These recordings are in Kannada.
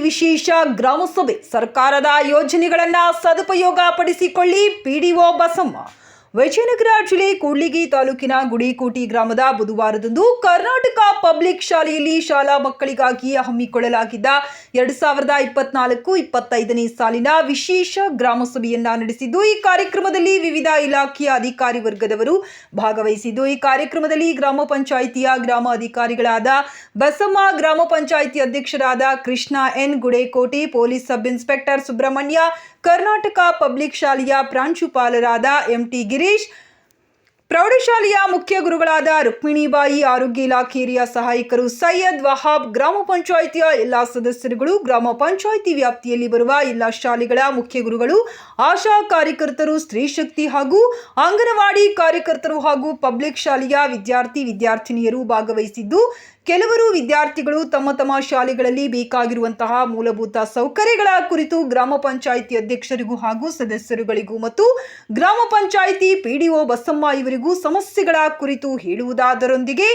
ವಿಶೇಷ ಗ್ರಾಮ ಸಭೆ ಸರ್ಕಾರದ ಯೋಜನೆಗಳನ್ನು ಸದುಪಯೋಗ ಪಡಿಸಿಕೊಳ್ಳಿ ಪಿಡಿಒ ಬಸಮ್ಮ. ವಿಜಯನಗರ ಜಿಲ್ಲೆ ಕೂಡ್ಲಿಗಿ ತಾಲೂಕಿನ ಗುಡಿಕೋಟಿ ಗ್ರಾಮದ ಬುಧವಾರದಂದು ಕರ್ನಾಟಕ ಪಬ್ಲಿಕ್ ಶಾಲೆಯಲ್ಲಿ ಶಾಲಾ ಮಕ್ಕಳಿಗಾಗಿ ಹಮ್ಮಿಕೊಳ್ಳಲಾಗಿದ್ದ 2024-25ನೇ ಸಾಲಿನ ವಿಶೇಷ ಗ್ರಾಮ ಸಭೆಯನ್ನ ನಡೆಸಿದ್ದು, ಈ ಕಾರ್ಯಕ್ರಮದಲ್ಲಿ ವಿವಿಧ ಇಲಾಖೆಯ ಅಧಿಕಾರಿ ವರ್ಗದವರು ಭಾಗವಹಿಸಿದ್ದು, ಈ ಕಾರ್ಯಕ್ರಮದಲ್ಲಿ ಗ್ರಾಮ ಪಂಚಾಯಿತಿಯ ಗ್ರಾಮ ಅಧಿಕಾರಿಗಳಾದ ಬಸಮ್ಮ, ಗ್ರಾಮ ಪಂಚಾಯಿತಿ ಅಧ್ಯಕ್ಷರಾದ Krishna N Gudekoti, police sub inspector Subramanya, Karnataka public ಶಾಲೆಯ ಪ್ರಾಂಶುಪಾಲರಾದ ಎಂಟಿ ಗಿರೀಶ್, ಪ್ರೌಢಶಾಲೆಯ ಮುಖ್ಯ ಗುರುಗಳಾದ ರುಕ್ಮಿಣಿಬಾಯಿ, ಆರೋಗ್ಯ ಇಲಾಖೆ ಹಿರಿಯ ಸಹಾಯಕರು ಸೈಯದ್ ವಹಾಬ್, ಗ್ರಾಮ ಪಂಚಾಯಿತಿಯ ಎಲ್ಲ ಸದಸ್ಯರುಗಳು, ಗ್ರಾಮ ಪಂಚಾಯಿತಿ ವ್ಯಾಪ್ತಿಯಲ್ಲಿ ಬರುವ ಎಲ್ಲ ಶಾಲೆಗಳ ಮುಖ್ಯ ಗುರುಗಳು, ಆಶಾ ಕಾರ್ಯಕರ್ತರು, ಸ್ತ್ರೀ ಶಕ್ತಿ ಹಾಗೂ ಅಂಗನವಾಡಿ ಕಾರ್ಯಕರ್ತರು ಹಾಗೂ ಪಬ್ಲಿಕ್ ಶಾಲೆಯ ವಿದ್ಯಾರ್ಥಿನಿಯರು ಭಾಗವಹಿಸಿದ್ದು, ಕೆಲವರು ವಿದ್ಯಾರ್ಥಿಗಳು ತಮ್ಮ ತಮ್ಮ ಶಾಲೆಗಳಲ್ಲಿ ಬೇಕಾಗಿರುವಂತಹ ಮೂಲಭೂತ ಸೌಕರ್ಯಗಳ ಕುರಿತು ಗ್ರಾಮ ಪಂಚಾಯಿತಿ ಅಧ್ಯಕ್ಷರಿಗೂ ಹಾಗೂ ಸದಸ್ಯರುಗಳಿಗೂ ಮತ್ತು ಗ್ರಾಮ ಪಂಚಾಯಿತಿ ಪಿಡಿಒ ಬಸಮ್ಮ ಇವರಿಗೂ ಸಮಸ್ಯೆಗಳ ಕುರಿತು ಹೇಳುವುದರೊಂದಿಗೆ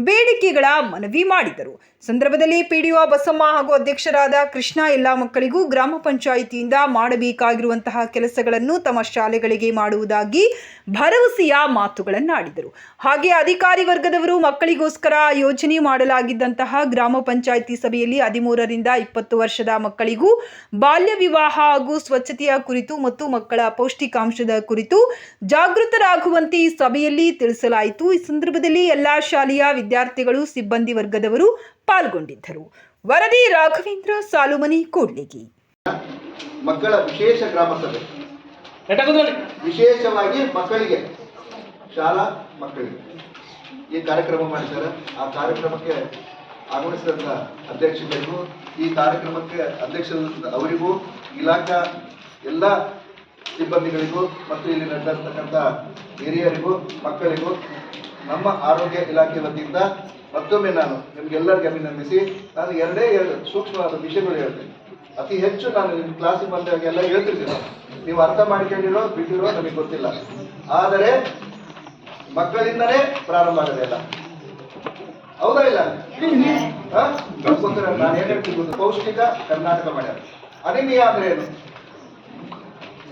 ಬೇಡಿಕೆಗಳ ಮನವಿ ಮಾಡಿದರು. ಸಂದರ್ಭದಲ್ಲಿ ಪಿಡಿಒ ಬಸಮ್ಮ ಹಾಗೂ ಅಧ್ಯಕ್ಷರಾದ ಕೃಷ್ಣ ಎಲ್ಲ ಮಕ್ಕಳಿಗೂ ಗ್ರಾಮ ಪಂಚಾಯಿತಿಯಿಂದ ಮಾಡಬೇಕಾಗಿರುವಂತಹ ಕೆಲಸಗಳನ್ನು ತಮ್ಮ ಶಾಲೆಗಳಿಗೆ ಮಾಡುವುದಾಗಿ ಭರವಸೆಯ ಮಾತುಗಳನ್ನಾಡಿದರು. ಹಾಗೆ ಅಧಿಕಾರಿ ವರ್ಗದವರು ಮಕ್ಕಳಿಗೋಸ್ಕರ ಯೋಜನೆ ಮಾಡಲಾಗಿದ್ದಂತಹ ಗ್ರಾಮ ಪಂಚಾಯಿತಿ ಸಭೆಯಲ್ಲಿ 13ರಿಂದ 20 ವರ್ಷದ ಮಕ್ಕಳಿಗೂ ಬಾಲ್ಯ ವಿವಾಹ ಹಾಗೂ ಸ್ವಚ್ಛತೆಯ ಕುರಿತು ಮತ್ತು ಮಕ್ಕಳ ಪೌಷ್ಟಿಕಾಂಶದ ಕುರಿತು ಜಾಗೃತರಾಗುವಂತೆ ಈ ಸಭೆಯಲ್ಲಿ ತಿಳಿಸಲಾಯಿತು. ಈ ಸಂದರ್ಭದಲ್ಲಿ ಎಲ್ಲಾ ಶಾಲೆಯ ವಿದ್ಯಾರ್ಥಿಗಳು, ಸಿಬ್ಬಂದಿ ವರ್ಗದವರು ಪಾಲ್ಗೊಂಡಿದ್ದರು. ವರದಿ ರಾಘವೇಂದ್ರ ಸಾಲುಮನಿ, ಕೂಡ್ಲಿಗಿ. ಮಕ್ಕಳ ವಿಶೇಷ ಗ್ರಾಮ ಸಭೆ, ವಿಶೇಷವಾಗಿ ಮಕ್ಕಳಿಗೆ, ಶಾಲಾ ಮಕ್ಕಳಿಗೆ ಈ ಕಾರ್ಯಕ್ರಮ ಮಾಡಿದ್ದಾರೆ. ಆ ಕಾರ್ಯಕ್ರಮಕ್ಕೆ ಆಗಮಿಸಿದಂಥ ಅಧ್ಯಕ್ಷರಿಗೂ, ಈ ಕಾರ್ಯಕ್ರಮಕ್ಕೆ ಅಧ್ಯಕ್ಷರಾದ ಅವರಿಗೂ, ಇಲಾಖಾ ಎಲ್ಲ ಸಿಬ್ಬಂದಿಗಳಿಗೂ ಮತ್ತು ಇಲ್ಲಿ ನಡೆದಿರ್ತಕ್ಕಂಥ ಹಿರಿಯರಿಗೂ, ಮಕ್ಕಳಿಗೂ ನಮ್ಮ ಆರೋಗ್ಯ ಇಲಾಖೆ ವತಿಯಿಂದ ಮತ್ತೊಮ್ಮೆ ನಾನು ನಿಮ್ಗೆಲ್ಲರಿಗೆ ಅಭಿನಂದಿಸಿ, ನಾನು ಎರಡು ಸೂಕ್ಷ್ಮವಾದ ವಿಷಯಗಳು ಹೇಳ್ತೀನಿ. ಅತಿ ಹೆಚ್ಚು ನಾನು ನಿಮ್ಮ ಕ್ಲಾಸಿಗೆ ಬಂದಾಗೆಲ್ಲ ಹೇಳ್ತಿರ್ತೀನಿ, ನೀವು ಅರ್ಥ ಮಾಡ್ಕೊಂಡಿರೋ ಬಿಟ್ಟಿರೋ ನಮಗೆ ಗೊತ್ತಿಲ್ಲ, ಆದರೆ ಮಕ್ಕಳಿಂದನೇ ಪ್ರಾರಂಭ ಆಗೋದೆ ಎಲ್ಲ. ಹೌದಾ ಇಲ್ಲ? ನಾನು ಏನ್ ಹೇಳ್ತೀನಿ ಗೊತ್ತು, ಪೌಷ್ಟಿಕ ಕರ್ನಾಟಕ ಮಾಡ್ಯಾರ. ಅನಿಮಿಯಾ ಅಂದ್ರೆ ಏನು?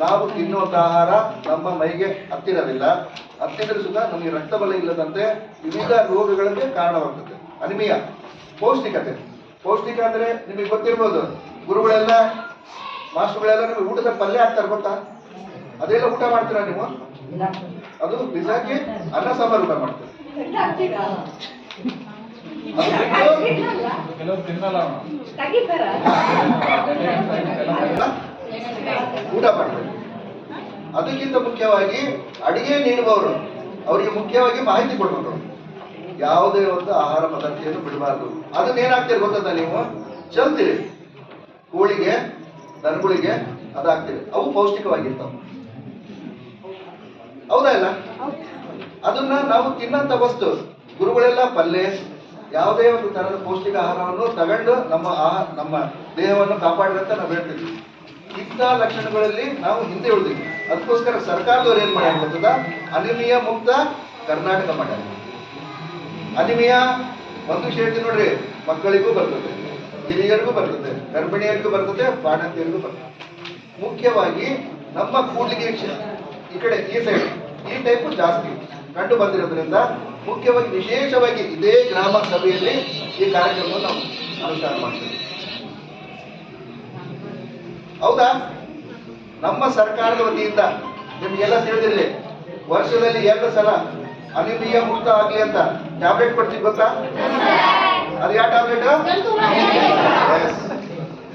ನಾವು ತಿನ್ನುವಂಥ ಆಹಾರ ನಮ್ಮ ಮೈಗೆ ಹತ್ತಿರವಿಲ್ಲ, ಹತ್ತಿದ್ರೆ ಸುತ್ತ ನಮಗೆ ರಕ್ತಬಲ ಇಲ್ಲದಂತೆ ವಿವಿಧ ರೋಗಗಳಿಗೆ ಕಾರಣವಾಗ್ತದೆ. ಅನಿಮಿಯಾ. ಪೌಷ್ಟಿಕತೆ, ಪೌಷ್ಟಿಕ ಅಂದ್ರೆ ನಿಮಗೆ ಗೊತ್ತಿರ್ಬೋದು, ಗುರುಗಳೆಲ್ಲ ಮಾಸ್ಟರ್ಗಳೆಲ್ಲ ನಿಮಗೆ ಊಟದ ಪಲ್ಯ ಹಾಕ್ತಾರೆ ಗೊತ್ತಾ? ಅದೆಲ್ಲ ಊಟ ಮಾಡ್ತೀರಾ ನೀವು? ಅದು ಬಿಸಾಕಿ ಅನ್ನ ಸಾಂಬಾರು ಊಟ ಮಾಡ್ತೀರಿ. ಊಟ ಮಾಡ್ತಾರೆ. ಅದಕ್ಕಿಂತ ಮುಖ್ಯವಾಗಿ ಅಡಿಗೆ ನೀಡುವವರು ಅವರಿಗೆ ಮುಖ್ಯವಾಗಿ ಮಾಹಿತಿ ಕೊಡಬೇಕು. ಯಾವುದೇ ಒಂದು ಆಹಾರ ಪದಾರ್ಥವನ್ನು ಬಿಡಬಾರ್ದು. ಅದನ್ನೇನಾಗ್ತೀರಿ ಗೊತ್ತದ? ನೀವು ಚೆಲ್ತೀರಿ, ಕೋಳಿಗೆ, ದನಗಳಿಗೆ ಅದಾಗ್ತೀರಿ, ಅವು ಪೌಷ್ಟಿಕವಾಗಿರ್ತಾವೆ. ಹೌದಾ ಇಲ್ಲ? ಅದನ್ನ ನಾವು ತಿನ್ನಂತ ವಸ್ತು, ಗುರುಗಳೆಲ್ಲ ಪಲ್ಯ, ಯಾವುದೇ ಒಂದು ತರದ ಪೌಷ್ಟಿಕ ಆಹಾರವನ್ನು ತಗೊಂಡು ನಮ್ಮ ದೇಹವನ್ನು ಕಾಪಾಡಿದಂತ ನಾವು ಹೇಳ್ತೀವಿ. ಇಂಥ ಲಕ್ಷಣಗಳಲ್ಲಿ ನಾವು ಹಿಂದೆ ಉಳಿದಿವಿ. ಅದಕ್ಕೋಸ್ಕರ ಸರ್ಕಾರದವ್ರು ಏನ್ ಮಾಡ್ಯಾರ ಗೊತ್ತದ? ಅನಿಮಿಯಾ ಮುಕ್ತ ಕರ್ನಾಟಕ ಮಾಡ್ಯಾರ. ಅನಿಮಿಯಾ ಒಂದು ಹೇಳ್ತೀನಿ ನೋಡ್ರಿ, ಮಕ್ಕಳಿಗೂ ಬರ್ತದೆ, ಹಿರಿಯರಿಗೂ ಬರ್ತದೆ, ಗರ್ಭಿಣಿಯರಿಗೂ ಬರ್ತದೆ, ಬಾಣಂತಿಯರಿಗೂ ಬರ್ತದೆ. ಮುಖ್ಯವಾಗಿ ನಮ್ಮ ಕೂಡ್ಲಿಗಿ ಈ ಕಡೆ ಈ ಸೈಡ್ ಈ ಟೈಪು ಜಾಸ್ತಿ ಕಂಡು ಬಂದಿರೋದ್ರಿಂದ ಮುಖ್ಯವಾಗಿ ವಿಶೇಷವಾಗಿ ಇದೇ ಗ್ರಾಮ ಸಭೆಯಲ್ಲಿ ಈ ಕಾರ್ಯಕ್ರಮವನ್ನು ನಾವು ಅನುಷ್ಠಾನ ಮಾಡ್ತೀವಿ. ಹೌದಾ? ನಮ್ಮ ಸರ್ಕಾರದ ವತಿಯಿಂದ ನಿಮ್ಗೆಲ್ಲ ತಿಳಿದಿರಲಿ, ವರ್ಷದಲ್ಲಿ 2 ಸಲ ಅನಿಮಿಯಾ ಮುಕ್ತ ಆಗ್ಲಿ ಅಂತ ಟ್ಯಾಬ್ಲೆಟ್ ಕೊಡ್ತೀವಿ ಗೊತ್ತಾ? ಅದು ಯಾವ ಟ್ಯಾಬ್ಲೆಟ್?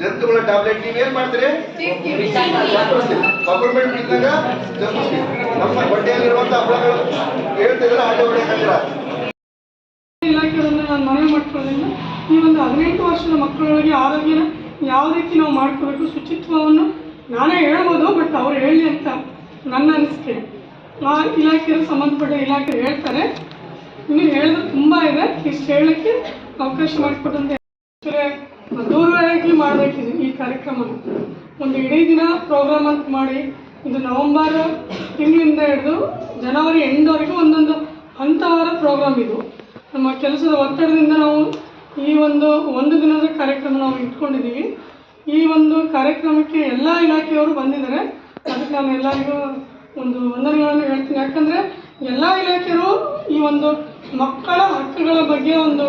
ಜಂತುಗಳ ಟ್ಯಾಬ್ಲೆಟ್. ನೀವೇನ್ ಮಾಡ್ತೀರಿ? ಗವರ್ಮೆಂಟ್ ಇದ್ದಾಗ ಜಂಪಿಸ್ತೀವಿ. ನಮ್ಮ ಬಡ್ಡೆಯಲ್ಲಿರುವಂತಹ ಹಬ್ಬಗಳು ಹೇಳ್ತಿದ್ರೆ ಹಾಗೆ ಹೊಡೆಯಂತೀರ. ಇಲಾಖೆಯನ್ನು ನಾನು ಮನವಿ ಮಾಡ್ಕೊಳ್ಳೋದ್ರಿಂದ ಈ ಒಂದು 18 ವರ್ಷದ ಮಕ್ಕಳೊಳಗೆ ಆರೋಗ್ಯನ ಯಾವ ರೀತಿ ನಾವು ಮಾಡ್ಕೋಬೇಕು, ಶುಚಿತ್ವವನ್ನು ನಾನೇ ಹೇಳ್ಬೋದು, ಬಟ್ ಅವ್ರು ಹೇಳಿ ಅಂತ ನನ್ನ ಅನಿಸಿಕೆ. ಆ ಇಲಾಖೆಯರು, ಸಂಬಂಧಪಟ್ಟ ಇಲಾಖೆ ಹೇಳ್ತಾರೆ. ಇನ್ನು ಹೇಳೋದು ತುಂಬ ಇದೆ, ಇಷ್ಟು ಹೇಳೋಕ್ಕೆ ಅವಕಾಶ ಮಾಡಿಕೊಟ್ಟಂತೆ ದೂರವಾಗಿ ಮಾಡಬೇಕಿದೆ ಈ ಕಾರ್ಯಕ್ರಮನ. ಒಂದು ಇಡೀ ದಿನ ಪ್ರೋಗ್ರಾಮ್ ಅಂತ ಮಾಡಿ, ಇದು ನವೆಂಬರ್ ತಿಂಗಳಿಂದ ಹಿಡಿದು ಜನವರಿ ಎಂಡ್ವರೆಗೂ ಒಂದೊಂದು ಹಂತವಾರ ಪ್ರೋಗ್ರಾಮ್. ಇದು ನಮ್ಮ ಕೆಲಸದ ಒತ್ತಡದಿಂದ ನಾವು ಈ ಒಂದು ದಿನದ ಕಾರ್ಯಕ್ರಮ ನಾವು ಇಟ್ಕೊಂಡಿದ್ದೀವಿ. ಈ ಒಂದು ಕಾರ್ಯಕ್ರಮಕ್ಕೆ ಎಲ್ಲ ಇಲಾಖೆಯವರು ಬಂದಿದ್ದಾರೆ. ಅದಕ್ಕೆ ನಾನು ಎಲ್ಲರಿಗೂ ಒಂದು ವಂದನೆಗಳನ್ನು ಹೇಳ್ತೀನಿ. ಯಾಕಂದರೆ ಎಲ್ಲ ಇಲಾಖೆಯವರು ಈ ಒಂದು ಮಕ್ಕಳ ಹಕ್ಕುಗಳ ಬಗ್ಗೆ ಒಂದು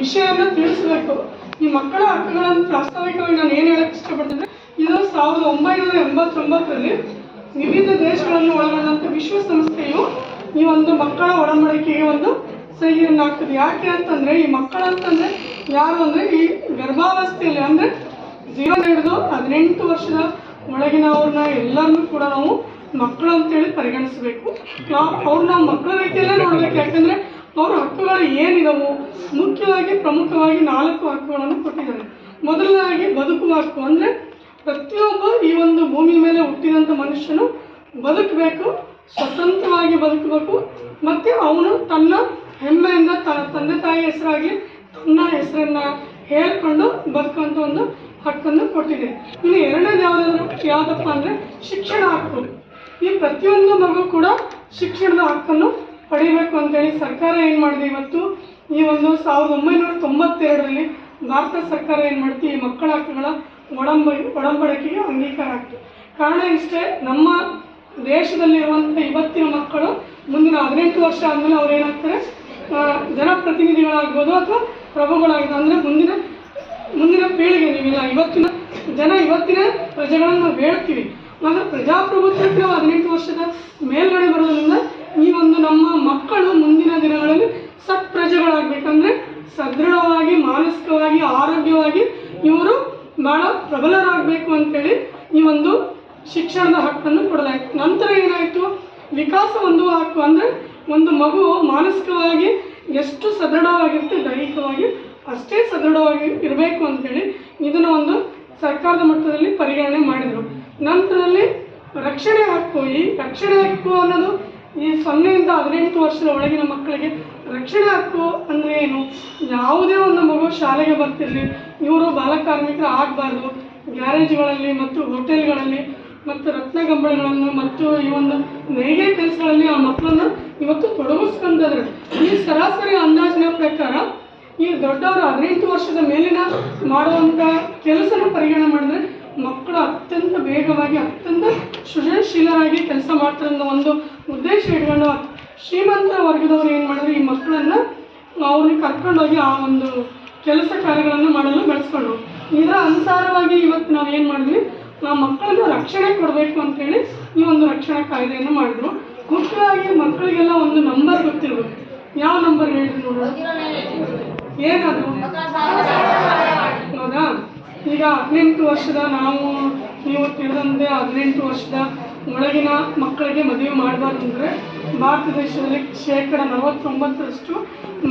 ವಿಷಯವನ್ನು ತಿಳಿಸಬೇಕು. ಈ ಮಕ್ಕಳ ಹಕ್ಕುಗಳನ್ನು ಪ್ರಾಸ್ತಾವಿಕವಾಗಿ ನಾನು ಏನು ಹೇಳಕ್ಕೆ ಇಷ್ಟಪಡ್ತೀನಿ, ಇದು 1989ರಲ್ಲಿ ವಿವಿಧ ದೇಶಗಳನ್ನು ಒಳಗೊಂಡಂಥ ವಿಶ್ವಸಂಸ್ಥೆಯು ಈ ಒಂದು ಮಕ್ಕಳ ಒಡಂಬಡಿಕೆಗೆ ಒಂದು ಸಹಿಯನ್ನು ಹಾಕ್ತದೆ. ಯಾಕೆ ಅಂತಂದರೆ ಈ ಮಕ್ಕಳಂತಂದರೆ ಯಾರು ಅಂದರೆ ಈ ಗರ್ಭಾವಸ್ಥೆಯಲ್ಲಿ ಅಂದರೆ 0 ಹಿಡಿದು 18 ವರ್ಷದ ಒಳಗಿನವ್ರನ್ನ ಎಲ್ಲರನ್ನೂ ಕೂಡ ನಾವು ಮಕ್ಕಳು ಅಂತೇಳಿ ಪರಿಗಣಿಸಬೇಕು. ಅವ್ರನ್ನ ಮಕ್ಕಳ ರೀತಿಯಲ್ಲೇ ನೋಡಬೇಕು. ಯಾಕಂದರೆ ಅವ್ರ ಹಕ್ಕುಗಳು ಏನಿದವು, ಮುಖ್ಯವಾಗಿ ಪ್ರಮುಖವಾಗಿ 4 ಹಕ್ಕುಗಳನ್ನು ಕೊಟ್ಟಿದ್ದಾರೆ. ಮೊದಲನೇದಾಗಿ ಬದುಕುವ ಹಕ್ಕು, ಅಂದರೆ ಪ್ರತಿಯೊಬ್ಬ ಈ ಒಂದು ಭೂಮಿ ಮೇಲೆ ಹುಟ್ಟಿದಂಥ ಮನುಷ್ಯನು ಬದುಕಬೇಕು, ಸ್ವತಂತ್ರವಾಗಿ ಬದುಕಬೇಕು, ಮತ್ತು ಅವನು ತನ್ನ ಹೆಮ್ಮೆಯಿಂದ ತನ್ನ ತಂದೆ ತಾಯಿ ಹೆಸರಾಗಿ ತನ್ನ ಹೆಸರನ್ನು ಹೇಳಿಕೊಂಡು ಬದುಕುವಂಥ ಒಂದು ಹಕ್ಕನ್ನು ಕೊಟ್ಟಿದೆ. ಇನ್ನು ಎರಡನೇದು ಯಾವುದಪ್ಪ ಅಂದರೆ ಶಿಕ್ಷಣ ಹಕ್ಕು. ಈ ಪ್ರತಿಯೊಂದು ಮಗು ಕೂಡ ಶಿಕ್ಷಣದ ಹಕ್ಕನ್ನು ಪಡಿಬೇಕು ಅಂತೇಳಿ ಸರ್ಕಾರ ಏನು ಮಾಡಿದೆ, ಇವತ್ತು ಈ ಒಂದು 1992ರಲ್ಲಿ ಭಾರತ ಸರ್ಕಾರ ಏನು ಮಾಡುತ್ತೆ, ಈ ಮಕ್ಕಳ ಹಕ್ಕುಗಳ ಒಡಂಬಡಿಕೆಗೆ ಅಂಗೀಕಾರ ಆಗ್ತದೆ. ಕಾರಣ ಇಷ್ಟೇ, ನಮ್ಮ ದೇಶದಲ್ಲಿರುವಂಥ ಇವತ್ತಿನ ಮಕ್ಕಳು ಮುಂದಿನ 18 ವರ್ಷ ಆದಮೇಲೆ ಅವ್ರು ಏನಾಗ್ತಾರೆ, ಜನಪ್ರತಿನಿಧಿಗಳಾಗ್ಬೋದು ಅಥವಾ ಪ್ರಭುಗಳಾಗ್ಬೋದು. ಅಂದರೆ ಮುಂದಿನ ಪೀಳಿಗೆ ನೀವಿಲ್ಲ, ಇವತ್ತಿನ ಪ್ರಜೆಗಳನ್ನು ನಾವು ಹೇಳ್ತೀವಿ. ಆದರೆ ಪ್ರಜಾಪ್ರಭುತ್ವಕ್ಕೆ ನಾವು 18 ವರ್ಷದ ಮೇಲ್ಗಡೆ ಬರೋದ್ರಿಂದ ಈ ಒಂದು ನಮ್ಮ ಮಕ್ಕಳು ಮುಂದಿನ ದಿನಗಳಲ್ಲಿ ಸತ್ಪ್ರಜೆಗಳಾಗಬೇಕಂದ್ರೆ ಸದೃಢವಾಗಿ, ಮಾನಸಿಕವಾಗಿ, ಆರೋಗ್ಯವಾಗಿ ಇವರು ಭಾಳ ಪ್ರಬಲರಾಗಬೇಕು ಅಂತೇಳಿ ಈ ಒಂದು ಶಿಕ್ಷಣದ ಹಕ್ಕನ್ನು ಕೊಡಲಾಯಿತು. ನಂತರ ಏನಾಯಿತು, ವಿಕಾಸ ಹೊಂದುವ ಹಕ್ಕು, ಅಂದರೆ ಒಂದು ಮಗು ಮಾನಸಿಕವಾಗಿ ಎಷ್ಟು ಸದೃಢವಾಗಿರುತ್ತೆ, ದೈಹಿಕವಾಗಿ ಅಷ್ಟೇ ಸದೃಢವಾಗಿ ಇರಬೇಕು ಅಂತೇಳಿ ಇದನ್ನು ಒಂದು ಸರ್ಕಾರದ ಮಟ್ಟದಲ್ಲಿ ಪರಿಗಣನೆ ಮಾಡಿದರು. ನಂತರದಲ್ಲಿ ರಕ್ಷಣೆ ಹಕ್ಕು. ಈ ರಕ್ಷಣೆ ಹಕ್ಕು ಅನ್ನೋದು ಈ 0ರಿಂದ 18 ವರ್ಷದ ಒಳಗಿನ ಮಕ್ಕಳಿಗೆ ರಕ್ಷಣೆ ಹಕ್ಕು ಅಂದರೆ ಏನು, ಯಾವುದೇ ಒಂದು ಮಗು ಶಾಲೆಗೆ ಬರ್ತಿರಲಿ ಇವರು ಬಾಲಕಾರ್ಮಿಕರು ಆಗಬಾರ್ದು. ಗ್ಯಾರೇಜ್ಗಳಲ್ಲಿ ಮತ್ತು ಹೋಟೆಲ್ಗಳಲ್ಲಿ ಮತ್ತು ರತ್ನಗಂಬಳಗಳನ್ನು ಮತ್ತು ಈ ಒಂದು ನೇಯ್ಗೆ ಕೆಲಸಗಳಲ್ಲಿ ಆ ಮಕ್ಕಳನ್ನು ಇವತ್ತು ತೊಡಗಿಸ್ಕೊಂತಿದ್ದಾರೆ. ಈ ಸರಾಸರಿ ಅಂದಾಜಿನ ಪ್ರಕಾರ ಈ ದೊಡ್ಡವರು 18 ವರ್ಷದ ಮೇಲಿನ ಮಾಡುವಂಥ ಕೆಲಸನ ಪರಿಗಣನೆ ಮಾಡಿದ್ರೆ ಮಕ್ಕಳು ಅತ್ಯಂತ ವೇಗವಾಗಿ, ಅತ್ಯಂತ ಸೃಜನಶೀಲರಾಗಿ ಕೆಲಸ ಮಾಡ್ತಾರೆ ಅನ್ನೋ ಒಂದು ಉದ್ದೇಶ ಇಟ್ಕೊಂಡು ಶ್ರೀಮಂತರ ವರ್ಗದವರು ಏನು ಮಾಡಿದ್ರು, ಈ ಮಕ್ಕಳನ್ನು ಅವ್ರನ್ನ ಕರ್ಕೊಂಡೋಗಿ ಆ ಒಂದು ಕೆಲಸ ಕಾರ್ಯಗಳನ್ನು ಮಾಡಲು ಬೆಳೆಸ್ಕೊಂಡ್ರು. ಇದರ ಅನುಸಾರವಾಗಿ ಇವತ್ತು ನಾವು ಏನು ಮಾಡಿದ್ವಿ, ಆ ಮಕ್ಕಳನ್ನು ರಕ್ಷಣೆ ಕೊಡಬೇಕು ಅಂತೇಳಿ ಈ ಒಂದು ರಕ್ಷಣಾ ಕಾಯ್ದೆಯನ್ನು ಮಾಡಿದ್ರು. ಮುಖ್ಯವಾಗಿ ಮಕ್ಕಳಿಗೆಲ್ಲ ಒಂದು ನಂಬರ್ ಗೊತ್ತಿರಬೇಕು. ಯಾವ ನಂಬರ್ ಹೇಳಿದ್ರು ನೋಡೋಣ, ಏನದು ಹೌದಾ? ಈಗ 18 ವರ್ಷದ ನೀವು ತಿಳಿದಂತೆ 18 ವರ್ಷದ ಒಳಗಿನ ಮಕ್ಕಳಿಗೆ ಮದುವೆ ಮಾಡಬಾರ್ದು ಅಂದರೆ ಭಾರತ ದೇಶದಲ್ಲಿ 49%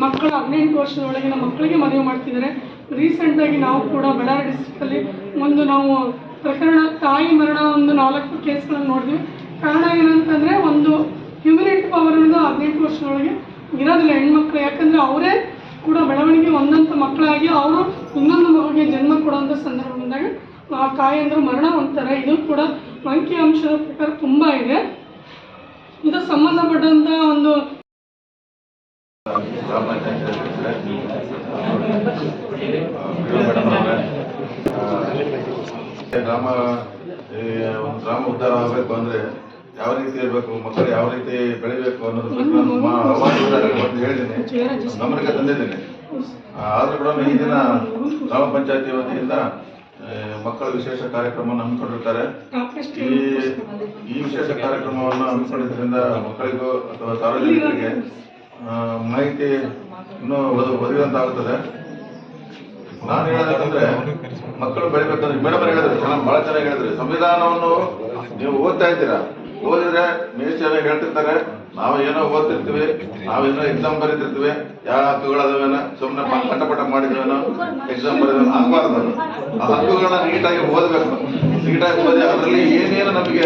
ಮಕ್ಕಳು 18 ವರ್ಷದ ಒಳಗಿನ ಮಕ್ಕಳಿಗೆ ಮದುವೆ ಮಾಡ್ತಿದ್ದಾರೆ. ರೀಸೆಂಟಾಗಿ ನಾವು ಕೂಡ ಬಳ್ಳಾರಿ ಡಿಸ್ಟ್ರಿಕ್ಟಲ್ಲಿ ನಾವು ಪ್ರಕರಣ ತಾಯಿ ಮರಣ 4 ಕೇಸ್ಗಳನ್ನು ನೋಡಿದ್ವಿ. ಕಾರಣ ಏನಂತಂದರೆ ಒಂದು ಹ್ಯೂಮಿನಿಟಿ ಪವರ್ ಅನ್ನೋದು 18 ವರ್ಷದೊಳಗೆ ಇರೋದಿಲ್ಲ ಹೆಣ್ಮಕ್ಳು. ಯಾಕಂದರೆ ಅವರೇ ಕೂಡ ಬೆಳವಣಿಗೆ ಹೊಂದಂಥ ಮಕ್ಕಳಾಗಿ ಅವರು ಇನ್ನೊಂದು ಮಗುವಿಗೆ ಜನ್ಮ ಕೊಡುವಂಥ ಸಂದರ್ಭ ಬಂದಾಗ ಆ ತಾಯಂದರು ಮರಣ ಹೊಂದ್ತಾರೆ. ಇದು ಕೂಡ ಅಂಕಿ ಅಂಶದ ಪ್ರಕಾರ ತುಂಬ ಇದೆ. ಇದು ಸಂಬಂಧಪಟ್ಟಂಥ ಒಂದು ಗ್ರಾಮ ಉದ್ಧಾರ ಆಗಬೇಕು ಅಂದರೆ ಯಾವ ರೀತಿ ಇರಬೇಕು, ಮಕ್ಕಳು ಯಾವ ರೀತಿ ಬೆಳಿಬೇಕು ಅನ್ನೋದು ಹೇಳಿದ್ದೀನಿ, ಗಮನಕ್ಕೆ ತಂದಿದ್ದೀನಿ. ಆದರೂ ಕೂಡ ಈ ದಿನ ಗ್ರಾಮ ಪಂಚಾಯತಿ ವತಿಯಿಂದ ಮಕ್ಕಳ ವಿಶೇಷ ಕಾರ್ಯಕ್ರಮವನ್ನು ಹಮ್ಮಿಕೊಂಡಿರ್ತಾರೆ. ಈ ವಿಶೇಷ ಕಾರ್ಯಕ್ರಮವನ್ನು ಹಮ್ಮಿಕೊಂಡಿದ್ದರಿಂದ ಮಕ್ಕಳಿಗೂ ಅಥವಾ ಸಾರ್ವಜನಿಕರಿಗೆ ಮಾಹಿತಿ ಇನ್ನೂ ಒದಗಿದಂತಾಗುತ್ತದೆ. ನಾನು ಹೇಳೋದಂದ್ರೆ ಮಕ್ಕಳು ಬೆಳಿಬೇಕಂದ್ರೆ ಮೇಡಮ್ ಹೇಳಿದ್ರೆ ಭಾಳ ಚೆನ್ನಾಗಿ ಹೇಳಿದ್ರೆ, ಸಂವಿಧಾನವನ್ನು ನೀವು ಓದ್ತಾ ಇದ್ದೀರಾ, ಓದಿದ್ರೆ ಮೇಷ್ಟ್ ಚೆನ್ನಾಗಿ ಹೇಳ್ತಿರ್ತಾರೆ. ನಾವು ಏನೋ ಓದ್ತಿರ್ತೀವಿ, ನಾವೇನೋ ಎಕ್ಸಾಮ್ ಬರೀತಿರ್ತೀವಿ, ಯಾವ ಹಕ್ಕುಗಳದಾವೇನೋ ಸುಮ್ಮನೆ ಪಟ ಮಾಡಿದ್ವೇನೋ ಎಕ್ಸಾಮ್ ಬರೀದ ಆಗಬಾರ್ದು. ಆ ಹಕ್ಕುಗಳನ್ನ ನೀಟಾಗಿ ಓದಬೇಕು. ನೀಟಾಗಿ ಓದಿ ಅದರಲ್ಲಿ ಏನೇನು ನಮಗೆ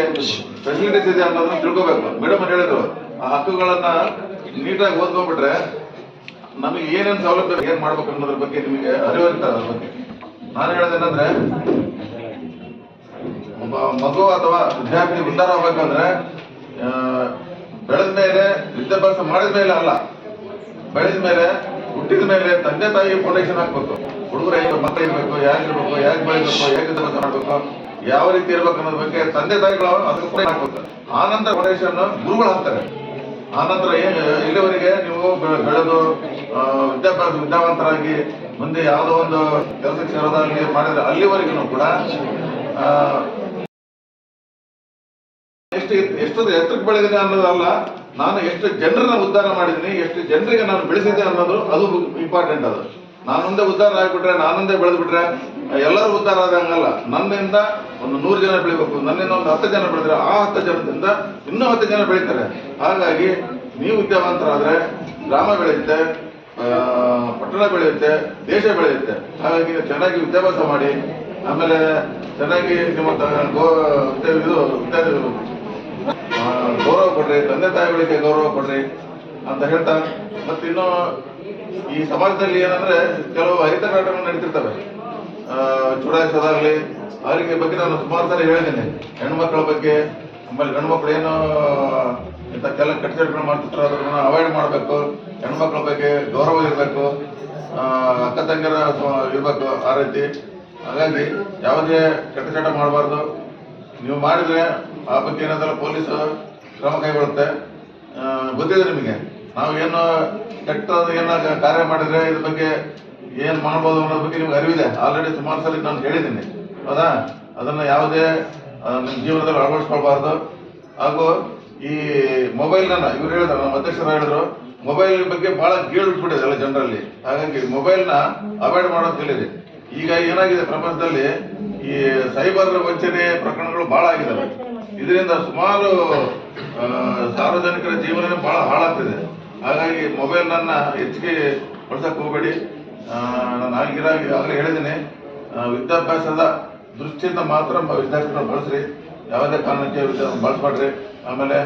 ಫೆಸಿಲಿಟೀಸ್ ಇದೆ ಅನ್ನೋದನ್ನ ತಿಳ್ಕೋಬೇಕು. ಮೇಡಮ್ ಹೇಳಿದ್ರು, ಆ ಹಕ್ಕುಗಳನ್ನ ನೀಟಾಗಿ ಓದ್ಕೊಂಡ್ಬಿಟ್ರೆ ನಮಗೆ ಏನೇನು ಸೌಲಭ್ಯ ಏನ್ ಮಾಡ್ಬೇಕು ಅನ್ನೋದ್ರ ಬಗ್ಗೆ ನಿಮಗೆ ಅರಿವಿರ್ತಾರೆ. ಅದ್ರ ಬಗ್ಗೆ ನಾನು ಹೇಳೋದೇನಂದ್ರೆ, ಒಬ್ಬ ಮಗು ಅಥವಾ ವಿದ್ಯಾರ್ಥಿ ಉದ್ಧಾರ ಆಗ್ಬೇಕಂದ್ರೆ ಬೆಳೆದ ಮೇಲೆ, ವಿದ್ಯಾಭ್ಯಾಸ ಮಾಡಿದ ಮೇಲೆ ಅಲ್ಲ, ಬೆಳೆದ ಮೇಲೆ ಹುಟ್ಟಿದ ಮೇಲೆ ತಂದೆ ತಾಯಿ ಫೌಂಡೇಶನ್ ಹಾಕ್ಬೇಕು. ಹುಡುಗರು ಮಕ್ಕಳು ಇರಬೇಕು, ಹೇಗಿರ್ಬೇಕು, ಹೇಗೆ ಬೆಳಿಬೇಕು, ಹೇಗೆ ಕೆಲಸ ಮಾಡಬೇಕು, ಯಾವ ರೀತಿ ಇರ್ಬೇಕು ಅನ್ನೋದ್ರ ಬಗ್ಗೆ ತಂದೆ ತಾಯಿಗಳು ಅದಕ್ಕೆ ಕೂಡ ಹಾಕ್ಬೇಕು. ಆನಂತರ ಫೌಂಡೇಶನ್ ಗುರುಗಳು ಹಾಕ್ತಾರೆ. ಆನಂತರ ಏನು ಇಲ್ಲಿವರೆಗೆ ನೀವು ಬೆಳೆದು ವಿದ್ಯಾವಂತರಾಗಿ ಮುಂದೆ ಯಾವುದೋ ಒಂದು ಕೆಲಸಕ್ಕೆ ಸೇರೋದಾಗಲಿ ಮಾಡಿದ್ರೆ ಅಲ್ಲಿವರೆಗೂ ಕೂಡ ಎಷ್ಟು ಎತ್ತರಕ್ಕೆ ಬೆಳೆದಿದೆ ಅನ್ನೋದಲ್ಲ, ನಾನು ಎಷ್ಟು ಜನರನ್ನ ಉದ್ಧಾರ ಮಾಡಿದ್ದೀನಿ, ಎಷ್ಟು ಜನರಿಗೆ ನಾನು ಬೆಳೆಸಿದೆ ಅನ್ನೋದು ಅದು ಇಂಪಾರ್ಟೆಂಟ್. ಅದು ನಾನೊಂದೇ ಉದ್ಧಾರ ಆಗಿಬಿಟ್ರೆ, ನಾನೊಂದೇ ಬೆಳೆದ್ಬಿಟ್ರೆ ಎಲ್ಲರೂ ಉದ್ಧಾರ ಆದಂಗಲ್ಲ. ನನ್ನಿಂದ ಒಂದು 100 ಜನ ಬೆಳಿಬೇಕು, ನನ್ನಿಂದ ಒಂದು 10 ಜನ ಬೆಳೆದ್ರೆ ಆ 10 ಜನದಿಂದ ಇನ್ನೂ 10 ಜನ ಬೆಳೀತಾರೆ. ಹಾಗಾಗಿ ನೀವು ವಿದ್ಯಾವಂತರಾದ್ರೆ ಗ್ರಾಮ ಬೆಳೆಯುತ್ತೆ, ಪಟ್ಟಣ ಬೆಳೆಯುತ್ತೆ, ದೇಶ ಬೆಳೆಯುತ್ತೆ. ಹಾಗಾಗಿ ಚೆನ್ನಾಗಿ ವಿದ್ಯಾಭ್ಯಾಸ ಮಾಡಿ, ಆಮೇಲೆ ಚೆನ್ನಾಗಿ ನಿಮ್ಮ ಗೌರವ ಕೊಡ್ರಿ, ತಂದೆ ತಾಯಿಗಳಿಗೆ ಗೌರವ ಕೊಡ್ರಿ ಅಂತ ಹೇಳ್ತಾ, ಮತ್ತಿನ್ನು ಈ ಸಮಾಜದಲ್ಲಿ ಏನಂದ್ರೆ ಕೆಲವು ಅಹಿತಕರಗಳು ನಡೀತಿರ್ತವೆ. ಚುಡಾಯಿಸೋದಾಗ್ಲಿ ಅವರಿಗೆ ಬಗ್ಗೆ ನಾನು ಸುಮಾರು ಸಾರಿ ಹೇಳಿದ್ದೀನಿ. ಹೆಣ್ಮಕ್ಳ ಬಗ್ಗೆ, ಆಮೇಲೆ ಗಂಡು ಮಕ್ಳು ಏನು ಇಂಥ ಕೆಲ ಕೆಟ್ಟಗಳು ಮಾಡ್ತಿರ್ತಾರೆ ಅದನ್ನ ಅವಾಯ್ಡ್ ಮಾಡಬೇಕು. ಹೆಣ್ಮಕ್ಳ ಬಗ್ಗೆ ಗೌರವ ಇರಬೇಕು, ಅಕ್ಕ ತಂಗಿಯರ ಇರಬೇಕು ಆ ರೀತಿ. ಹಾಗಾಗಿ ಯಾವುದೇ ಕೆಟ್ಟ ಚಟ ಮಾಡಬಾರ್ದು. ನೀವು ಮಾಡಿದ್ರೆ ಆ ಬಗ್ಗೆ ಏನಾದರೂ ಪೊಲೀಸ್ ಕ್ರಮ ಕೈಗೊಳ್ಳುತ್ತೆ. ಗೊತ್ತಿದೆ ನಿಮಗೆ, ನಾವು ಏನು ಕೆಟ್ಟದ್ದು ಏನಾಗ ಕಾರ್ಯ ಮಾಡಿದ್ರೆ ಇದ್ರ ಬಗ್ಗೆ ಏನು ಮಾಡ್ಬೋದು ಅನ್ನೋದ್ರ ಬಗ್ಗೆ ನಿಮ್ಗೆ ಅರಿವಿದೆ. ಆಲ್ರೆಡಿ ಸುಮಾರು ಸಲ ನಾನು ಹೇಳಿದ್ದೀನಿ, ಹೌದಾ? ಅದನ್ನು ಯಾವುದೇ ನಿಮ್ಮ ಜೀವನದಲ್ಲಿ ಅಳವಡಿಸ್ಕೊಳ್ಬಾರ್ದು. ಹಾಗೂ ಈ ಮೊಬೈಲ್ನ ಇವ್ರು ಹೇಳಿದ್ರು, ನಮ್ಮ ಅಧ್ಯಕ್ಷರು ಹೇಳಿದ್ರು, ಮೊಬೈಲ್ ಬಗ್ಗೆ ಬಹಳ ಗೀಳ್ಬಿಟ್ಟಿದೆ ಎಲ್ಲ ಜನರಲ್ಲಿ. ಹಾಗಾಗಿ ಮೊಬೈಲ್ನ ಅವಾಯ್ಡ್ ಮಾಡೋದು ಕಲೀರಿ. ಈಗ ಏನಾಗಿದೆ ಪ್ರಪಂಚದಲ್ಲಿ ಈ ಸೈಬರ್ ವಂಚನೆ ಪ್ರಕರಣಗಳು ಬಹಳ ಆಗಿದ್ದಾವೆ. ಇದರಿಂದ ಸುಮಾರು ಸಾರ್ವಜನಿಕರ ಜೀವನ ಬಹಳ ಹಾಳಾಗ್ತಿದೆ. ಹಾಗಾಗಿ ಮೊಬೈಲ್ನನ್ನ ಹೆಚ್ಚಿಗೆ ಬಳಸಕ್ಕೆ ಹೋಗಬೇಡಿ. ನಾನು ಆಗಲೇ ಹೇಳಿದ್ದೀನಿ, ವಿದ್ಯಾಭ್ಯಾಸದ ದೃಷ್ಟಿಯಿಂದ ಮಾತ್ರ ವಿದ್ಯಾರ್ಥಿಗಳನ್ನ ಬಳಸ್ರಿ, ಯಾವುದೇ ಕಾರಣಕ್ಕೆ ಬಳಸಬೇಡ್ರಿ. ಆಮೇಲೆ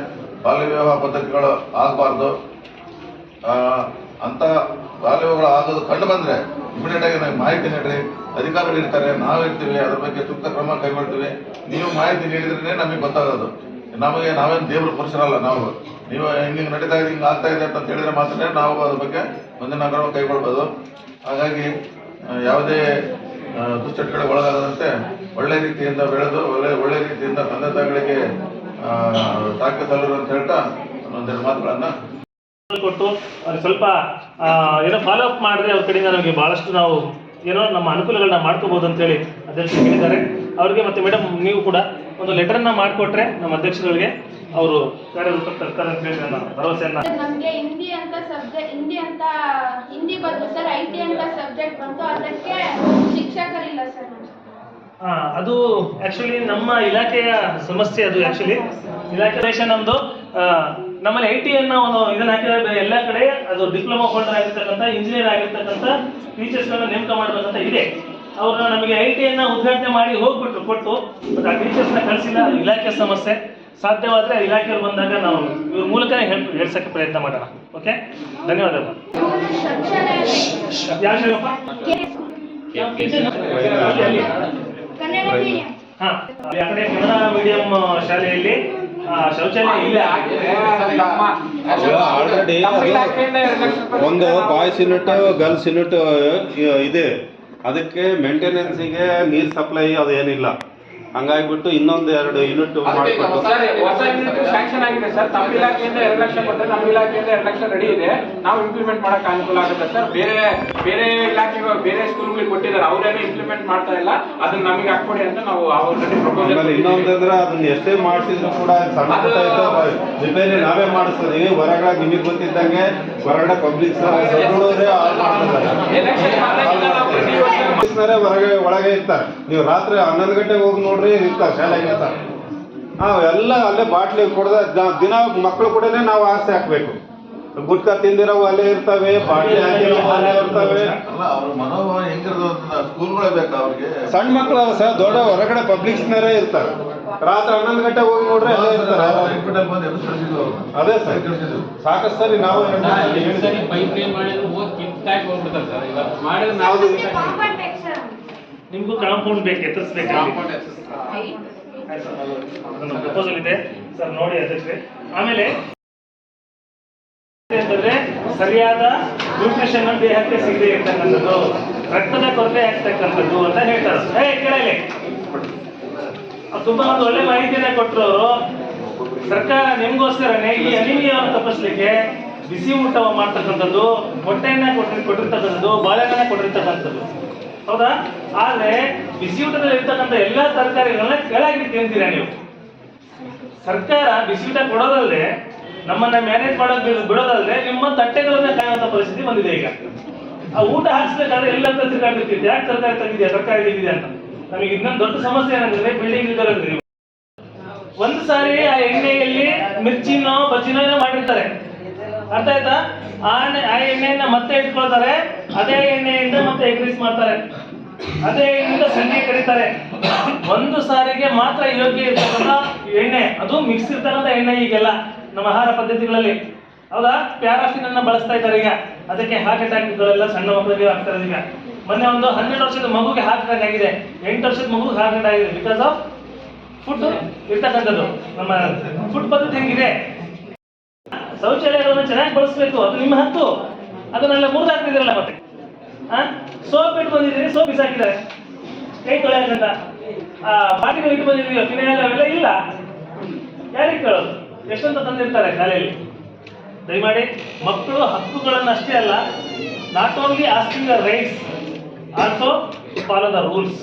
ಬಾಲ್ಯ ವಿವಾಹ ಪದ್ಧತಿಗಳು ಆಗಬಾರ್ದು. ಅಂತ ಬಾಲ್ಯ ವಿವಾಹಗಳು ಆಗೋದು ಕಂಡು ಬಂದರೆ ಇಮಿಡಿಯೇಟ್ ಆಗಿ ನಮಗೆ ಮಾಹಿತಿ ನೀಡ್ರಿ. ಅಧಿಕಾರಿಗಳು ಇರ್ತಾರೆ, ನಾವಿರ್ತೀವಿ, ಅದ್ರ ಬಗ್ಗೆ ಸೂಕ್ತ ಕ್ರಮ ಕೈಗೊಳ್ತೀವಿ. ನೀವು ಮಾಹಿತಿ ನೀಡಿದ್ರೆ ನಮಗೆ ಗೊತ್ತಾಗೋದು. ನಾವೇನು ದೇವ್ರ ಪುರುಷರಲ್ಲ. ನೀವು ಹಿಂಗೆ ನಡೀತಾ ಇದೆ, ಹಿಂಗೆ ಆಗ್ತಾ ಇದೆ ಅಂತ ಹೇಳಿದ್ರೆ ಮಾತ್ರ ನಾವು ಅದ್ರ ಬಗ್ಗೆ ಮುಂದಿನ ಕ್ರಮ ಕೈಗೊಳ್ಬೋದು. ಹಾಗಾಗಿ ಯಾವುದೇ ದುಶ್ಚಟಗಳಿಗೆ ಒಳಗಾಗದಂತೆ ಒಳ್ಳೆ ರೀತಿಯಿಂದ ಬೆಳೆದು ಒಳ್ಳೆ ರೀತಿಯಿಂದ ತಂದೆ ತಾಯಿಗಳಿಗೆ ಸಾಕಿಸಲು ಅಂತ ಹೇಳ್ತಾ ಒಂದೆರಡು ಮಾತುಗಳನ್ನು ಕೊಟ್ಟು ಅವ್ರಿಗೆ ಸ್ವಲ್ಪ ಏನೋ ಫಾಲೋ ಅಪ್ ಮಾಡಿದ್ರೆ ಅವ್ರ ಕಡೆಯಿಂದ ನಮಗೆ ಭಾಳಷ್ಟು ನಾವು ಏನೋ ನಮ್ಮ ಅನುಕೂಲಗಳನ್ನ ಮಾಡ್ಕೋಬಹುದು ಅಂತೇಳಿ ಅಧ್ಯಕ್ಷರು ಹೇಳಿದ್ದಾರೆ. ಅವ್ರಿಗೆ ಮತ್ತೆ ಮೇಡಮ್ ನೀವು ಕೂಡ ಒಂದು ಲೆಟರ್ನ ಮಾಡಿಕೊಟ್ರೆ ನಮ್ಮ ಅಧ್ಯಕ್ಷರುಗಳಿಗೆ ಅವರು ಕಾರ್ಯರೂಪಕ್ಕೆ ತರ್ತಾರೆ ಅಂತ ಹೇಳಿ ನನ್ನ ಭರವಸೆಯನ್ನ. ನಮಗೆ ಹಿಂದಿ ಬದಲು ಸರ್ IT ಅಂತ ಸಬ್ಜೆಕ್ಟ್ ಬಂತು, ಅದಕ್ಕೆ ಶಿಕ್ಷಕರಿಲ್ಲ ಸರ್. ಅದು ಆಕ್ಚುಲಿ ನಮ್ಮ ಇಲಾಖೆಯ ಸಮಸ್ಯೆ. ಅದು ಆಕ್ಚುಲಿ ಇಲಾಖೆ ದೇಶ ನಮ್ದು. ನಮ್ಮಲ್ಲಿ IT ಅನ್ನೋ ಒಂದು ಇದನ್ನ ಹಾಕಿದ್ರೆ ಎಲ್ಲ ಕಡೆ ಅದು ಡಿಪ್ಲೊಮಾ ಹೋಲ್ಡರ್ ಆಗಿರ್ತಕ್ಕಂಥ, ಇಂಜಿನಿಯರ್ ಆಗಿರ್ತಕ್ಕಂಥ ಟೀಚರ್ಸ್ಗಳನ್ನ ನೇಮಕ ಮಾಡಬೇಕಂತ ಇದೆ. ಅವ್ರನ್ನ ನಮಗೆ IT ಅನ್ನ ಉದ್ಘಾಟನೆ ಮಾಡಿ ಕೊಟ್ಟು ಆ ಟೀಚರ್ಸ್ನ ಕಳಿಸಿಲ್ಲ. ಅದು ಇಲಾಖೆ ಸಮಸ್ಯೆ. ಸಾಧ್ಯವಾದರೆ ಇಲಾಖೆಯವರು ಬಂದಾಗ ನಾವು ಇವ್ರ ಮೂಲಕ ಹೇಳ್ಸಕ್ಕೆ ಪ್ರಯತ್ನ ಮಾಡೋಣ. ಓಕೆ, ಧನ್ಯವಾದಗಳು. ಹಾ, ಆ ಕಡೆ ಕನ್ನಡ ಮೀಡಿಯಂ ಶಾಲೆಯಲ್ಲಿ ಶೌಚಾಲಯ ಇಲ್ಲ. ಆಲ್ರೆಡಿ ಒಂದು ಬಾಯ್ಸ್ ಯೂನಿಟ್ ಗರ್ಲ್ಸ್ ಯೂನಿಟ್ ಇದೆ. ಅದಕ್ಕೆ ಮೇಂಟೆನೆನ್ಸಿಗೆ ನೀರು ಸಪ್ಲೈ ಅದು ಏನಿಲ್ಲ. ಹಂಗಾಗಿಬಿಟ್ಟು ಇನ್ನೊಂದು 2 ಯೂನಿಟ್ ಮಾಡಿಕೊಟ್ಟು ಸರ್, ಹೊಸ ಯೂನಿಟ್ ಸ್ಯಾಂಕ್ಷನ್ ಆಗಿದೆ ಸರ್. ತಮ್ಮ ಇಲಾಖೆಯಿಂದ 2 ಲಕ್ಷ ಕೊಟ್ಟರೆ ನಮ್ಮ ಇಲಾಖೆಯಿಂದ 2 ಲಕ್ಷ ರೆಡಿ ಇದೆ. ನಾವು ಇಂಪ್ಲಿಮೆಂಟ್ ಮಾಡಕ್ಕೆ ಅನುಕೂಲ ಆಗುತ್ತೆ ಸರ್. ಬೇರೆ ಇಲಾಖೆಗಳು ಬೇರೆ ಸ್ಕೂಲ್ಗಳಿಗೆ ಕೊಟ್ಟಿದ್ದಾರೆ, ಅವರೇನು ಇಂಪ್ಲಿಮೆಂಟ್ ಮಾಡ್ತಾ ಇಲ್ಲ. ಅದನ್ನ ನಮಗೆ ಹಾಕೊಡಿ ಅಂತ ನಾವು ಅವ್ರ ಪ್ರಪೋಸಲ್. ಇನ್ನೊಂದಂದ್ರೆ ಅದನ್ನ ಎಷ್ಟೇ ಮಾಡಿಸಿದ್ರು ಕೂಡ ಸಣ್ಣ ರಿಪೇರಿ ನಾವೇ ಮಾಡಿಸ್ತೀವಿ. ಹೊರಗಡೆ ನಿಮಗೆ ಗೊತ್ತಿದ್ದಂಗೆ ಹೊರಗಡೆ ಪಬ್ಲಿಕ್ ಹೊರಗೆ ಒಳಗೆ ಇರ್ತಾರೆ. ನೀವು ರಾತ್ರಿ 11 ಗಂಟೆಗೆ ಹೋಗಿ ನೋಡ್ರಿ, ಇರ್ತಾರೆ ಶಾಲೆಗೆ ಇರ್ತಾರೆ. ಎಲ್ಲ ಅಲ್ಲೇ ಬಾಟ್ಲಿ ಕೊಡದ ದಿನ ಮಕ್ಕಳು ಕೂಡ ನಾವು ಆಸೆ ಹಾಕ್ಬೇಕು. ಗುಟ್ಕಾ ತಿಂದಿರೋವು ಅಲ್ಲೇ ಇರ್ತವೆ, ಬಾಟ್ಲಿ ಹಾಕಿರೋವು ಅಲ್ಲೇ ಇರ್ತವೆ. ಅವ್ರ ಮನೋಭಾವ ಹೆಂಗಿರೋದು ಸ್ಕೂಲ್ಗಳೇ ಬೇಕಾ ಅವ್ರಿಗೆ? ಸಣ್ಣ ಮಕ್ಕಳು ಸಹ ದೊಡ್ಡ ಹೊರಗಡೆ ಪಬ್ಲಿಕ್ಸ್ನರೇ ಇರ್ತಾರೆ. ರಾತ್ರಿ 11 ಗಂಟೆಗೆ ಹೋಗಿ ನೋಡ್ರಿ ಅಲ್ಲೇ ಇರ್ತಾರೆ. ಅದೇ ಸರ್, ಸಾಕಷ್ಟು ಸರಿ ನಾವು ನಿಮಗೂ ಕಾಂಪೌಂಡ್ ಬೇಕು, ಎತ್ತರಿಸ್ಬೇಕು. ನನ್ನ ಪ್ರಪೋಸಲ್ ಇದೆ ಸರ್, ನೋಡಿ ಅಧ್ಯಕ್ಷರೇ. ಆಮೇಲೆ ಅಂತಂದ್ರೆ ಸರಿಯಾದ ನ್ಯೂಟ್ರಿಷನ್ ದೇಹಕ್ಕೆ ಸಿಗದೆ ಇರ್ತಕ್ಕಂಥದ್ದು, ರಕ್ತದ ಕೊರತೆ ಆಗ್ತಕ್ಕಂಥದ್ದು ಅಂತ ಹೇಳ್ತಾರೆ. ಕೇಳಲಿ, ತುಂಬಾ ಒಂದು ಒಳ್ಳೆ ಮಾಹಿತಿಯನ್ನ ಕೊಟ್ಟರು ಅವರು. ಸರ್ಕಾರ ನಿಮ್ಗೋಸ್ಕರನೇ ಈ ಅನಿಮಿಯಾವನ್ನು ತಪ್ಪಿಸ್ಲಿಕ್ಕೆ ಬಿಸಿ ಊಟ ಮಾಡ್ತಕ್ಕಂಥದ್ದು, ಮೊಟ್ಟೆಯನ್ನ ಕೊಟ್ಟಿರ್ತಕ್ಕಂಥದ್ದು, ಬಾಳೆಹಣ್ಣನ್ನ ಕೊಟ್ಟಿರ್ತಕ್ಕಂಥದ್ದು, ಹೌದಾ? ಆದ್ರೆ ಬಿಸಿ ಊಟದಲ್ಲಿ ಇರ್ತಕ್ಕಂಥ ಎಲ್ಲಾ ತರಕಾರಿಗಳನ್ನ ಕೆಳಗೆ ತಿಂತೀರಾ ನೀವು. ಸರ್ಕಾರ ಬಿಸಿ ಊಟ ಕೊಡೋದಲ್ಲದೆ, ನಮ್ಮನ್ನ ಮ್ಯಾನೇಜ್ ಮಾಡೋದು ಬಿಡೋದಲ್ಲದೆ, ನಿಮ್ಮ ತಟ್ಟೆಗಳನ್ನ ಕಾಯುವಂತ ಪರಿಸ್ಥಿತಿ ಬಂದಿದೆ ಈಗ. ಆ ಊಟ ಹಾಕ್ಸ್ಬೇಕಾದ್ರೆ ಎಲ್ಲಂತ ತಿರ್ಗಾಡ್ತಿರ್ತೀವಿ, ಯಾಕೆ ತರಕಾರಿ ತಂದಿದ್ಯಾ, ತರಕಾರಿ ತೆಗಿದ್ಯಾ ಅಂತ. ನಮಗೆ ಇನ್ನೊಂದು ದೊಡ್ಡ ಸಮಸ್ಯೆ ಏನಂದ್ರೆ ಬಿಲ್ಡಿಂಗ್ ಇದ್ದಾರೆ. ಒಂದು ಸಾರಿ ಆ ಎಣ್ಣೆಯಲ್ಲಿ ಮಿರ್ಚಿನೋ ಬಜ್ಜಿನೋ ಏನೋ ಮಾಡಿರ್ತಾರೆ, ಅರ್ಥ ಆಯ್ತಾ? ಆ ಎಣ್ಣೆಯನ್ನ ಮತ್ತೆ ಇಟ್ಕೊಳ್ತಾರೆ, ಅದೇ ಎಣ್ಣೆಯಿಂದ ಮತ್ತೆ ಎಗ್ರೀಸ್ ಮಾಡ್ತಾರೆ, ಅದೇ ಎಣ್ಣೆಯಿಂದ ಸಂಡಿಗೆ ಕರೀತಾರೆ. ಒಂದು ಸಾರಿಗೆ ಮಾತ್ರ ಯೋಗ್ಯ ಇರ್ತಕ್ಕಂಥ ಎಣ್ಣೆ, ಅದು ಮಿಕ್ಸ್ ಇರ್ತಕ್ಕಂಥ ಎಣ್ಣೆ ಈಗೆಲ್ಲ ನಮ್ಮ ಆಹಾರ ಪದ್ಧತಿಗಳಲ್ಲಿ, ಹೌದಾ? ಪ್ಯಾರಾಫಿನ್ ಅನ್ನ ಬಳಸ್ತಾ ಇದ್ದಾರೆ ಈಗ. ಅದಕ್ಕೆ ಹಾರ್ಟ್ ಅಟ್ಯಾಕ್ಗಳೆಲ್ಲ ಸಣ್ಣ ಮಕ್ಕಳಿಗೆ ಆಗ್ತಾ ಇದೆ ಈಗ. ಮೊನ್ನೆ ಒಂದು 12 ವರ್ಷದ ಮಗುಗೆ ಹಾರ್ಟ್ ಅಟ್ಯಾಕ್ ಆಗಿದೆ, 8 ವರ್ಷದ ಮಗುಗೆ ಹಾರ್ಟ್ ಅಟ್ಯಾಕ್ ಆಗಿದೆ. ಬಿಕಾಸ್ ಆಫ್ ಫುಡ್ ಇರ್ತಕ್ಕಂಥದ್ದು. ನಮ್ಮ ಫುಡ್ ಪದ್ಧತಿ ಹೆಂಗಿದೆ? ಶೌಚಾಲಯಗಳನ್ನು ಚೆನ್ನಾಗಿ ಬಳಸಬೇಕು, ಅದು ನಿಮ್ಮ ಹಕ್ಕು. ಅದನ್ನೆಲ್ಲ ಮುರಿದಾಕ್ತಿದ್ದೀರಲ್ಲ ಮತ್ತೆ. ಸೋಪ್ ಇಟ್ಟು ಬಂದಿದ್ದೀರಿ, ಸೋಪ್ ಬಿಸಾಕಿದ್ದಾರೆ ಕೈ ತೊಳೆಯಕಂತ. ಬಾಟಿಗಳು ಇಟ್ಟು ಬಂದಿದ್ದೀವಿ, ಫಿನೈಲ್ ಅವೆಲ್ಲ ಇಲ್ಲ. ಯಾರಿಗೆ ಕೇಳೋದು? ಎಷ್ಟಂತ ತಂದಿರ್ತಾರೆ ಶಾಲೆಯಲ್ಲಿ. ದಯಮಾಡಿ ಮಕ್ಕಳು ಹಕ್ಕುಗಳನ್ನು ಅಷ್ಟೇ ಅಲ್ಲ, not only asking the rights, also follow the rules.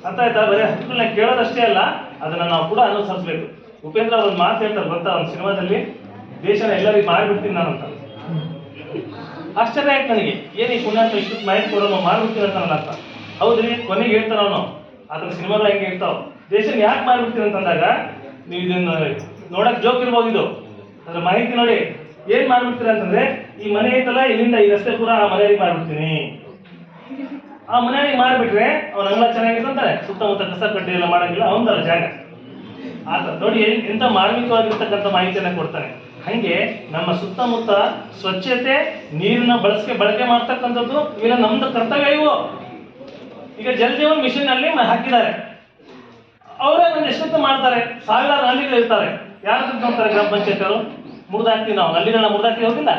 ಅರ್ಥ ಆಯ್ತಾ? ಬರೀ ಹಕ್ಕುಗಳನ್ನ ಕೇಳೋದಷ್ಟೇ ಅಲ್ಲ, ಅದನ್ನ ನಾವು ಕೂಡ ಅನುಸರಿಸಬೇಕು. ಉಪೇಂದ್ರ ಅವ್ರ ಒಂದು ಮಾತು ಹೇಳ್ತಾರೆ ಗೊತ್ತಾ, ಒಂದು ಸಿನಿಮಾದಲ್ಲಿ, ದೇಶನ ಎಲ್ಲರಿಗೂ ಮಾಡಿಬಿಡ್ತೀನಿ ನಾನಂತ. ಆಶ್ಚರ್ಯ ಆಯ್ತು ನನಗೆ, ಏನು ಈ ಪುಣ್ಯಾತ್ಮ ಇಷ್ಟು ಮಾಹಿತಿ ಕೊಡೋನು ಮಾಡ್ಬಿಡ್ತೀನಿ ಅಂತ ನನ್ನ ಅರ್ಥ. ಹೌದ್ರಿ, ಕೊನೆಗೆ ಹೇಳ್ತಾನ ಅವನು, ಆತನ ಸಿನಿಮಾಗಳು ಹೆಂಗೆ ಇರ್ತಾವ, ದೇಶನ ಯಾಕೆ ಮಾಡ್ಬಿಡ್ತೀನಿ ಅಂತಂದಾಗ, ನೀವು ಇದನ್ನ ನೋಡಕ್ ಜೋಕ್ ಇರ್ಬೋದು, ಇದು ಅದ್ರ ಮಾಹಿತಿ ನೋಡಿ. ಏನ್ ಮಾಡ್ಬಿಡ್ತೀರ ಅಂತಂದ್ರೆ, ಈ ಮನೆ ಐತಲ್ಲ, ಇಲ್ಲಿಂದ ಈ ರಸ್ತೆ ಪೂರ ಆ ಮನೆಯಲ್ಲಿ ಮಾಡ್ಬಿಡ್ತೀನಿ. ಆ ಮನೆಯಲ್ಲಿ ಮಾಡ್ಬಿಟ್ರೆ ಅವ್ನ ಅಂಗಳ ಚೆನ್ನಾಗಿರ್ತಂತಾರೆ, ಸುತ್ತಮುತ್ತ ಕಸ ಕಡ್ಡಿ ಎಲ್ಲ ಮಾಡಂಗಿಲ್ಲ, ಅವನದಲ್ಲ ಜಾಗ. ಆತ ನೋಡಿ ಎಂತ ಮಾರ್ಮಿಕವಾಗಿರ್ತಕ್ಕಂಥ ಮಾಹಿತಿಯನ್ನ ಕೊಡ್ತಾನೆ. ಹಂಗೆ ನಮ್ಮ ಸುತ್ತಮುತ್ತ ಸ್ವಚ್ಛತೆ, ನೀರಿನ ಬಳಕೆ ಮಾಡ್ತಕ್ಕಂಥದ್ದು ಇವೆಲ್ಲ ನಮ್ದು ಕರ್ತವ್ಯ ಇವು. ಈಗ ಜಲ್ ಜೀವನ್ ಮಿಷನ್ ಅಲ್ಲಿ ಹಾಕಿದ್ದಾರೆ, ಅವರೇ ಒಂದು ಎಷ್ಟೊತ್ತು ಮಾಡ್ತಾರೆ, ಸಾವಿರಾರು ಹಳ್ಳಿಗಳು ಇರ್ತಾರೆ. ಯಾರು ನೋಡ್ತಾರೆ? ಗ್ರಾಮ ಪಂಚಾಯತ್ ಅವರು ಮುರಿದಾಕ್ತೀವಿ, ನಾವು ಹಳ್ಳಿಗಳನ್ನ ಮುರಿದಾಕ್ತೀವಿ, ಹೋಗಿಲ್ಲ?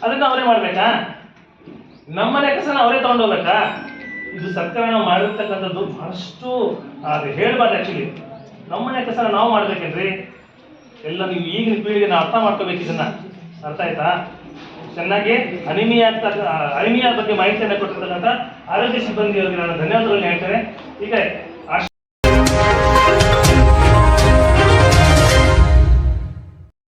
ಅದನ್ನ ಅವರೇ ಮಾಡ್ಬೇಕಾ? ನಮ್ಮನೆ ಕಸನ ಅವರೇ ತಗೊಂಡೋಗ್ಬೇಕಾ? ಇದು ಸರ್ಕಾರ ನಾವು ಮಾಡಿರ್ತಕ್ಕಂಥದ್ದು ಬಹಳಷ್ಟು ಅದು ಹೇಳ್ಬಾರ್ದು. ಆಕ್ಚುಲಿ ನಮ್ಮನೆ ಕಸನ ನಾವು ಮಾಡ್ಬೇಕೇನ್ರಿ? ಎಲ್ಲ ನೀವು ಈಗಿನ ಪೀಳಿಗೆ ನಾವು ಅರ್ಥ ಮಾಡ್ಕೋಬೇಕು ಇದನ್ನ. ಅರ್ಥ ಆಯ್ತಾ? ಚೆನ್ನಾಗಿ ಅನಿಮಿಯಾ ಬಗ್ಗೆ ಮಾಹಿತಿಯನ್ನು ಕೊಟ್ಟಿರ್ತಕ್ಕಂಥ ಆರೋಗ್ಯ ಸಿಬ್ಬಂದಿಯವರಿಗೆ ನಾನು ಧನ್ಯವಾದಗಳನ್ನು ಹೇಳ್ತೇನೆ. ಈಗ